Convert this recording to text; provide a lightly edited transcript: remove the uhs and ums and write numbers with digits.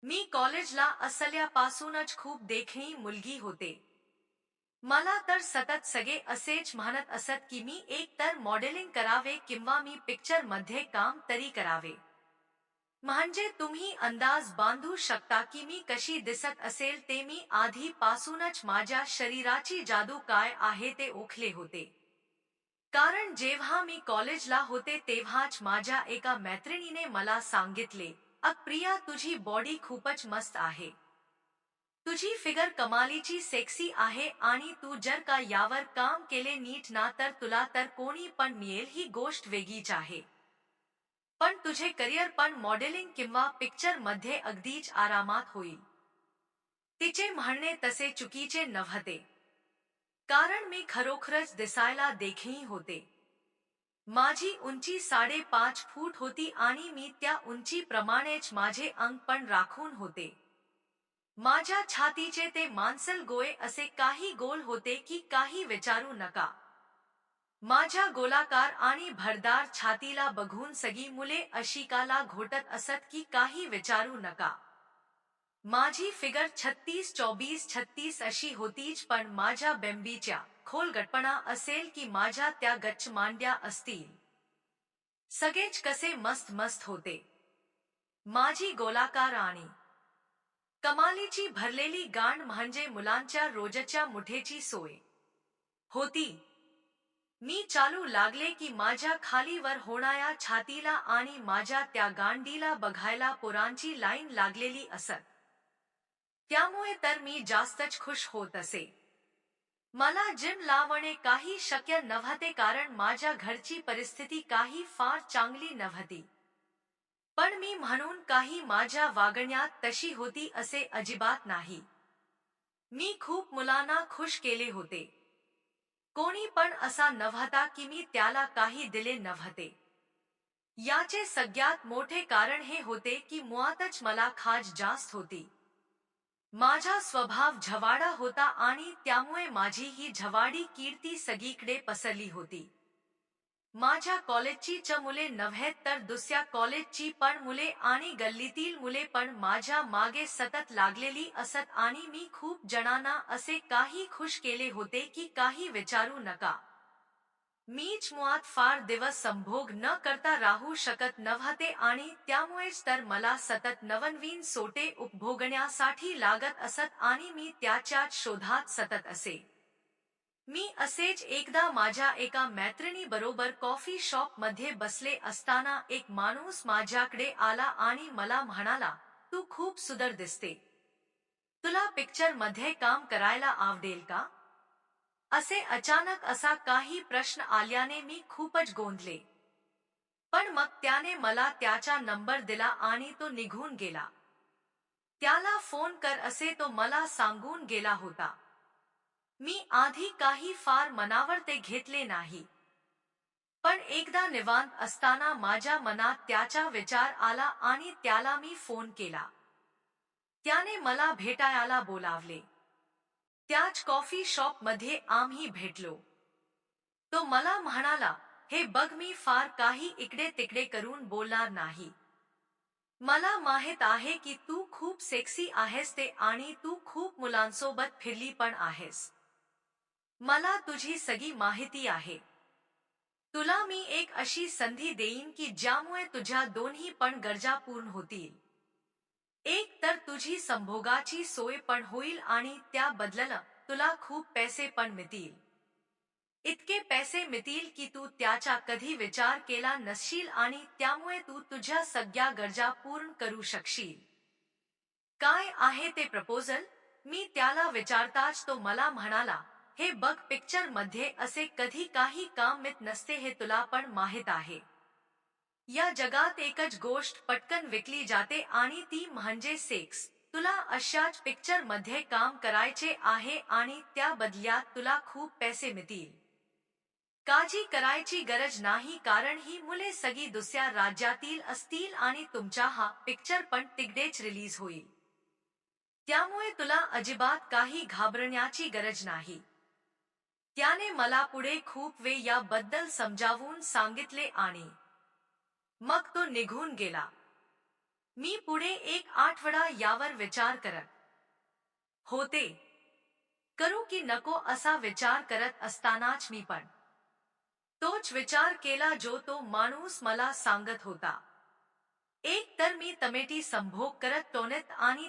मी कॉलेजला असल्यापासूनच खूप देखणी मुलगी होते. मला तर सतत सगळे असेच म्हणत असत की मी एक तर मॉडेलिंग करावे किंवा मी पिक्चर मध्ये काम तरी करावे. म्हणजे तुम्ही अंदाज बांधू शकता की मी कशी दिसत असेल ते. मी आधीपासूनच माझ्या शरीराची जादू काय आहे ते ओळखले होते. कारण जेव्हा मी कॉलेजला होते तेव्हाच माझ्या एका मैत्रिणीने मला सांगितले, "अग प्रिया, तुझी बॉडी खूपच मस्त आहे. तुझी फिगर कमालीची सेक्सी आहे आणि तू जर का यावर काम केले नीट ना तर तुला तर कोणी पण मिळेल. ही गोष्ट वेगळीच आहे. पण तुझे करिअर पण मॉडेलिंग किंवा पिक्चर मध्ये अगदीच आरामात होईल." तिचे म्हणणे तसे चुकीचे नव्हते. कारण मी खरोखरच दिसायला देखणी होते. माझी उंची 5.5 फूट होती आणि मी त्या उंचीप्रमाणेच माझे अंग पण राखून होते. माझ्या छातीचे ते मांसल गोळे असे काही गोल होते की काही विचारू नका. माझ्या गोलाकार आणि भरदार छातीला बघून सगळी मुले अशिकाला घोटत असत की काही विचारू नका. माझी फिगर 36-24-36 अशी होतीच, पण माझ्या बेंबीच्या खोलगटपणा असेल की माझ्या त्या गच्च मांड्या असतील. सगळेच कसे मस्त मस्त होते. माझी गोलाकार आणि कमालीची भरलेली गांड म्हणजे मुलांच्या रोजच्या मुठेची सोय होती. मी चालू लागले की माझ्या खालीवर होणाऱ्या छातीला आणि माझ्या त्या गांडीला बघायला पोरांची लाईन लागलेली असत. त्यामुळे तर मी जास्तच खुश होत असे. मला जिम लावणे काही शक्य नव्हते कारण माझ्या घरची परिस्थिती काही फार चांगली नव्हती. पण मी म्हणून काही माझ्या वागण्यात तशी होती असे अजिबात नाही. मी खूप मुलांना खुश केले होते. कोणी पण असा नव्हता की मी त्याला काही दिले नव्हते. याचे सगळ्यात मोठे कारण हे होते की मुळातच मला खाज जास्त होती. माझा स्वभाव झवाडा होता आणि त्यामुळे माझी ही झवाडी कीर्ती सगळीकडे पसरली होती. माझ्या कॉलेजची च मुले नव्हे तर दुसऱ्या कॉलेजची पण मुले आणि गल्लीतील मुले पण माझ्या मागे सतत लागलेली असत आणि मी खूप जणांना असे काही खुश केले होते की काही विचारू नका. मीच मुळात फार दिवस संभोग न करता राहू शकत नव्हते आणि त्यामुळेच तर मला सतत नवनवीन सोटे उपभोगण्यासाठी लागत असत आणि मी त्याच्याच शोधात सतत असे. मी असेच एकदा माझ्या एका मैत्रिणीबरोबर कॉफी शॉप मध्ये बसले असताना एक माणूस माझ्याकडे आला आणि मला म्हणाला, "तू खूप सुंदर दिसते. तुला पिक्चर मध्ये काम करायला आवडेल का?" असे अचानक असा काही प्रश्न आल्याने मी खूपच गोंधले. पण मग त्याने मला त्याचा नंबर दिला आणि तो निघून गेला. त्याला फोन कर असे तो मला सांगून गेला होता. मी आधी काही फार मनावर ते घेतले नाही. पण एकदा निवांत असताना माझ्या मनात त्याचा विचार आला आणि त्याला मी फोन केला. त्याने मला भेटायला बोलावले. त्याच कॉफी शॉप मध्ये आम्ही भेटलो. तो मला म्हणाला, "हे बघ, मी फार काही इकडे तिकडे करून बोलणार नाही. मला माहित आहे की तू खूप सेक्सी आहेस ते आणि तू खूप मुलांसोबत फिरली पण आहेस. मला तुझी सगळी माहिती आहे. तुला मी एक अशी संधी देईन की ज्यामुळे तुझ्या दोन्ही पण गरजा पूर्ण होतील. एक तर तुझी संभोगाची सोय पण होईल आणि त्या बदल्यात तुला खूप पैसे पण मिळतील. इतके पैसे मिळतील की तू त्याचा कधी विचार केला नसशील आणि त्यामुळे तू तुझ्या सगळ्या गरजा पूर्ण करू शकशील." "काय आहे ते प्रपोजल?" मी त्याला विचारताच तो मला म्हणाला, "हे बघ, पिक्चर मध्ये असे कधी काही काम मिळत नसते हे तुला पण माहित आहे. या जगात एकच गोष्ट पटकन विकली जाते आणि ती म्हणजे सेक्स. तुला अशाच पिक्चर मध्ये काम करायचे आहे आणि त्या बदल्यात तुला खूप पैसे मिळतील. काळजी करायची गरज नाही कारण ही मुले सगळी दुसऱ्या राज्यातील असतील आणि तुमचा हा पिक्चर पण तिकडेच रिलीज होईल. त्यामुळे तुला अजिबात काही घाबरण्याची गरज नाही." त्याने मला पुढे खूप वेळ याबद्दल समजावून सांगितले आणि मग तो निघून गेला. मी पुढे एक आठवडा यावर विचार करत होते. करू की नको असा विचार करत असतानाच मी पण तोच विचार केला जो तो माणूस मला सांगत होता. एक तर मी तमेटी संभोग करत टोनत आणि